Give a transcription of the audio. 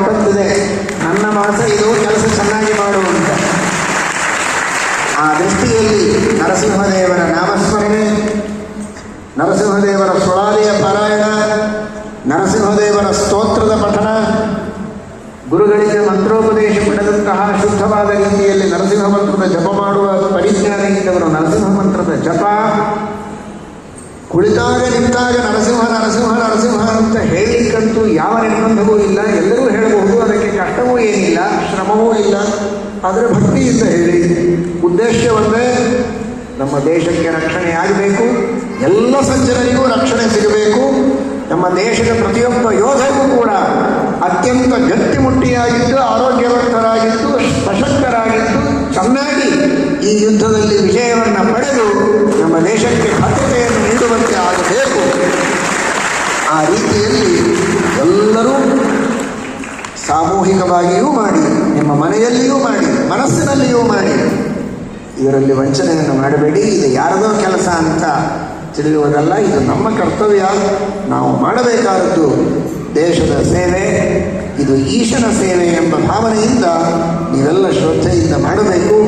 ಕೊಟ್ಟಂತಿದೆ, ನನ್ನ ಮಾಸ ಇದು, ಕೆಲಸ ಚೆನ್ನಾಗಿ ಮಾಡುವಂತ. ಆ ದೃಷ್ಟಿಯಲ್ಲಿ ನರಸಿಂಹದೇವರ ನಾಮಸ್ಮರಣೆ, ನರಸಿಂಹದೇವರ ಸುಳಾದಿಯ ಪಾರಾಯಣ, ನರಸಿಂಹದೇವರ ಸ್ತೋತ್ರದ ಪಠಣ, ಗುರುಗಳಿಗೆ ಮಂತ್ರೋಪದೇಶ ಪಡೆದಂತಹ ಶುದ್ಧವಾದ ರೀತಿಯಲ್ಲಿ ನರಸಿಂಹ ಮಂತ್ರದ ಜಪ ಮಾಡುವ ಪರಿಜ್ಞಾನ ಇದ್ದವರು ನರಸಿಂಹ ಮಂತ್ರದ ಜಪ, ಕುಳಿತಾಗ ನಿಂತಾಗ ನರಸಿಂಹ ನರಸಿಂಹ ನರಸಿಂಹ ಅಂತ ಹೇಳಲಿಕ್ಕಂತೂ ಯಾವ ನಿರ್ಬಂಧವೂ ಇಲ್ಲ, ಎಲ್ಲರೂ ಹೇಳಬಹುದು, ಅದಕ್ಕೆ ಕಷ್ಟವೂ ಏನಿಲ್ಲ, ಶ್ರಮವೂ ಇಲ್ಲ. ಆದರೆ ಭಕ್ತಿಯಿಂದ ಹೇಳಿ. ಉದ್ದೇಶ ಒಂದೇ, ನಮ್ಮ ದೇಶಕ್ಕೆ ರಕ್ಷಣೆ ಆಗಬೇಕು, ಎಲ್ಲ ಸಜ್ಜನರಿಗೂ ರಕ್ಷಣೆ ಸಿಗಬೇಕು, ನಮ್ಮ ದೇಶದ ಪ್ರತಿಯೊಬ್ಬ ಯೋಧರಿಗೂ ಕೂಡ ಅತ್ಯಂತ ಗಟ್ಟಿಮುಟ್ಟಿಯಾಗಿದ್ದು, ಆರೋಗ್ಯವಂತರಾಗಿದ್ದು, ಸಶಕ್ತರಾಗಿದ್ದು, ಚೆನ್ನಾಗಿ ಈ ಯುದ್ಧದಲ್ಲಿ ವಿಜಯವನ್ನು ಪಡೆದು ನಮ್ಮ ದೇಶಕ್ಕೆ ಭದ್ರತೆಯನ್ನು ನೀಡುವಂತೆ ಆಗಬೇಕು. ಆ ರೀತಿಯಲ್ಲಿ ಎಲ್ಲರೂ ಸಾಮೂಹಿಕವಾಗಿಯೂ ಮಾಡಿ, ನಿಮ್ಮ ಮನೆಯಲ್ಲಿಯೂ ಮಾಡಿ, ಮನಸ್ಸಿನಲ್ಲಿಯೂ ಮಾಡಿ. ಇದರಲ್ಲಿ ವಂಚನೆಯನ್ನು ಮಾಡಬೇಡಿ. ಇದು ಯಾರದೋ ಕೆಲಸ ಅಂತ ತಿಳಿಯುವುದಲ್ಲ, ಇದು ನಮ್ಮ ಕರ್ತವ್ಯ. ನಾವು ಮಾಡಬೇಕಾದದ್ದು ದೇಶದ ಸೇವೆ, ಇದು ಈಶನ ಸೇವೆ ಎಂಬ ಭಾವನೆಯಿಂದ ನೀವೆಲ್ಲ ಶ್ರದ್ಧೆಯಿಂದ ಮಾಡಬೇಕು.